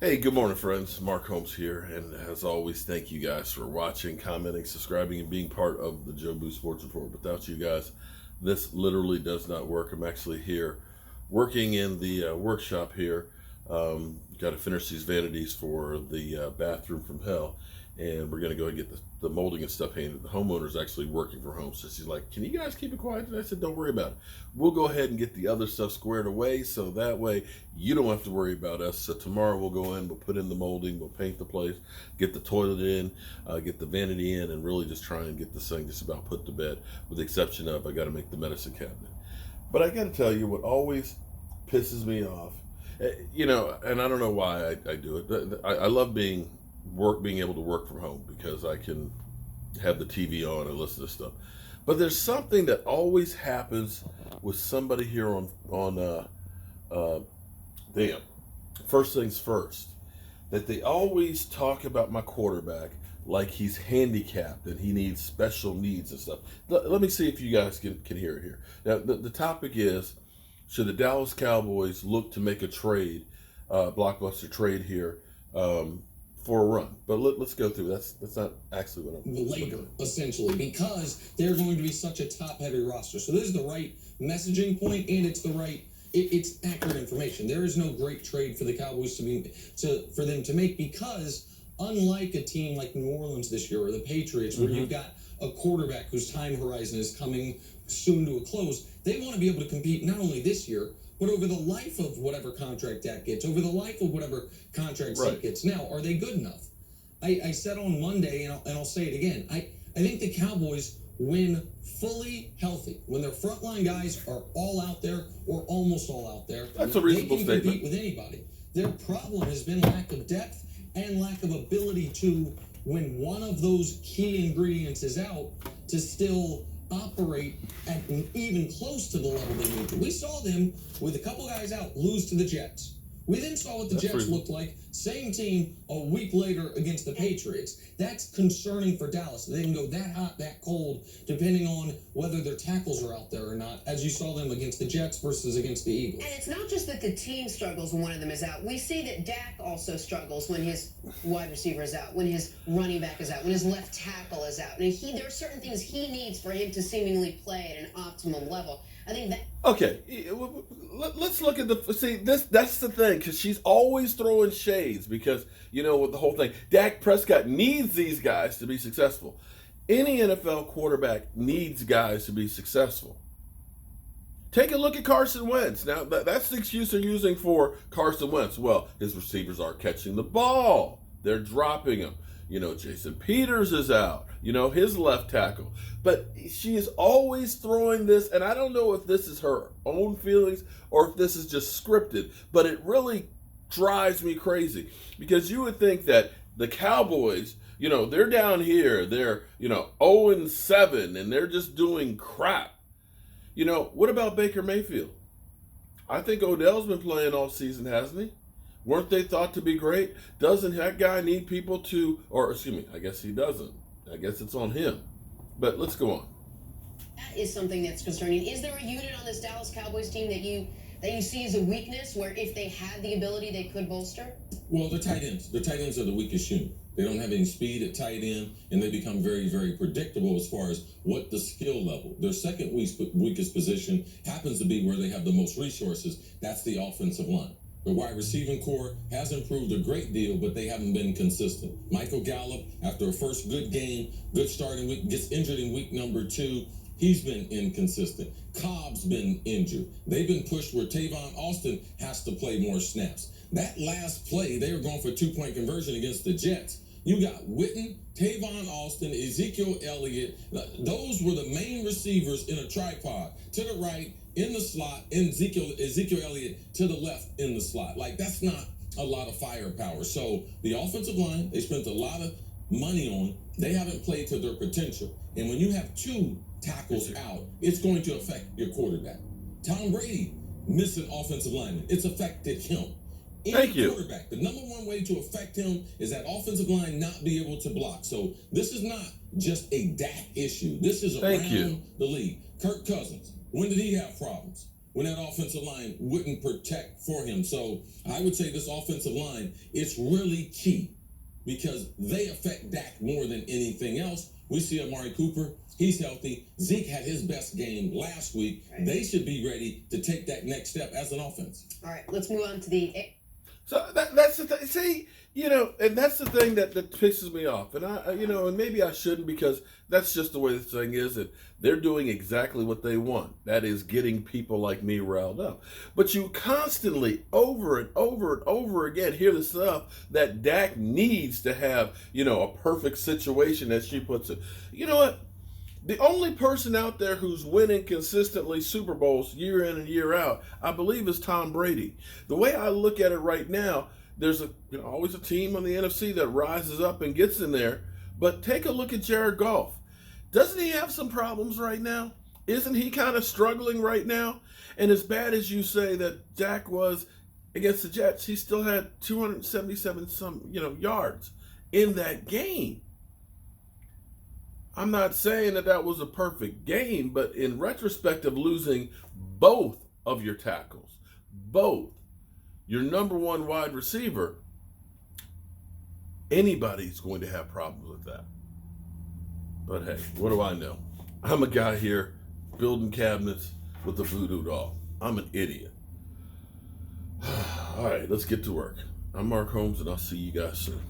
Hey, good morning, friends. Mark Holmes here, and as always, thank you guys for watching, commenting, subscribing, and being part of the Joe Boo Sports Report. Without you guys, this literally does not work. I'm actually here working in the workshop here. Got to finish these vanities for the bathroom from hell, and we're going to go and get the molding and stuff painted. The homeowner's actually working from home, so she's like, "Can you guys keep it quiet?" And I said, "Don't worry about it. We'll go ahead and get the other stuff squared away, so that way you don't have to worry about us." So tomorrow we'll go in, we'll put in the molding, we'll paint the place, get the toilet in, get the vanity in, and really just try and get this thing just about put to bed, with the exception of I got to make the medicine cabinet. But I got to tell you, what always pisses me off, and I don't know why I do it. I love being able to work from home because I can have the TV on and listen to stuff. But there's something that always happens with somebody here on first things first, that they always talk about my quarterback like he's handicapped and he needs special needs and stuff. Let me see if you guys can hear it here. Now, the topic is, should the Dallas Cowboys look to make a trade, blockbuster trade here, for a run? But let's go through. That's not actually what I'm later, essentially, because they're going to be such a top-heavy roster. So this is the right messaging point, and it's the right, it's accurate information. There is no great trade for the Cowboys for them to make, because unlike a team like New Orleans this year or the Patriots, where you've got a quarterback whose time horizon is coming soon to a close, they want to be able to compete not only this year, but over the life of whatever contract Dak gets, over the life of whatever contract Zeke gets. Now, are they good enough? I said on Monday, and I'll say it again, I think the Cowboys win fully healthy when their frontline guys are all out there or almost all out there. That's a reasonable statement. They can compete with anybody. Their problem has been lack of depth and lack of ability to, when one of those key ingredients is out, to still operate at even close to the level they need to. We saw them, with a couple guys out, lose to the Jets. We then saw what the Jets looked like, same team, a week later against the Patriots. That's concerning for Dallas. They can go that hot, that cold, depending on whether their tackles are out there or not, as you saw them against the Jets versus against the Eagles. And it's not just that the team struggles when one of them is out. We see that Dak also struggles when his wide receiver is out, when his running back is out, when his left tackle is out. And there are certain things he needs for him to seemingly play at an optimum level. I think that... Okay, let's look at that's the thing, because she's always throwing shades, because, with the whole thing, Dak Prescott needs these guys to be successful. Any NFL quarterback needs guys to be successful. Take a look at Carson Wentz. Now, that's the excuse they're using for Carson Wentz. Well, his receivers aren't catching the ball. They're dropping them. Jason Peters is out, his left tackle. But she is always throwing this, and I don't know if this is her own feelings or if this is just scripted, but it really drives me crazy, because you would think that the Cowboys, they're down here, they're, 0-7, and they're just doing crap. What about Baker Mayfield? I think Odell's been playing all season, hasn't he? Weren't they thought to be great? Doesn't that guy need people to, or excuse me, I guess he doesn't. I guess it's on him. But let's go on. That is something that's concerning. Is there a unit on this Dallas Cowboys team that you see as a weakness, where if they had the ability they could bolster? Well, the tight ends. The tight ends are the weakest unit. They don't have any speed at tight end, and they become very, very predictable as far as what the skill level. Their second weakest position happens to be where they have the most resources. That's the offensive line. The wide receiving core has improved a great deal, but they haven't been consistent. Michael Gallup, after a first good game, good starting week, gets injured in week number 2. He's been inconsistent. Cobb's been injured. They've been pushed where Tavon Austin has to play more snaps. That last play, they were going for a 2-point conversion against the Jets. You got Witten, Tavon Austin, Ezekiel Elliott. Those were the main receivers in a tripod. To the right, in the slot, and Ezekiel Elliott to the left in the slot. Like, that's not a lot of firepower. So the offensive line, they spent a lot of money on. They haven't played to their potential. And when you have 2 tackles out, it's going to affect your quarterback. Tom Brady missing offensive linemen. It's affected him. Thank you. Quarterback, the number one way to affect him is that offensive line not be able to block. So this is not just a Dak issue. This is around the league. Kirk Cousins, when did he have problems? when that offensive line wouldn't protect for him. So I would say this offensive line, it's really key because they affect Dak more than anything else. We see Amari Cooper, he's healthy. Zeke had his best game last week. Right. They should be ready to take that next step as an offense. All right, let's move on to the... So that's the thing. See, and that's the thing that pisses me off. And and maybe I shouldn't because that's just the way this thing is. And they're doing exactly what they want. That is getting people like me riled up. But you constantly, over and over and over again, hear the stuff that Dak needs to have, a perfect situation, as she puts it. You know what? The only person out there who's winning consistently Super Bowls year in and year out, I believe, is Tom Brady. The way I look at it right now, there's always a team on the NFC that rises up and gets in there. But take a look at Jared Goff. Doesn't he have some problems right now? Isn't he kind of struggling right now? And as bad as you say that Dak was against the Jets, he still had 277 yards in that game. I'm not saying that was a perfect game, but in retrospect of losing both of your tackles, both, your number one wide receiver, anybody's going to have problems with that. But hey, what do I know? I'm a guy here building cabinets with a voodoo doll. I'm an idiot. All right, let's get to work. I'm Mark Holmes, and I'll see you guys soon.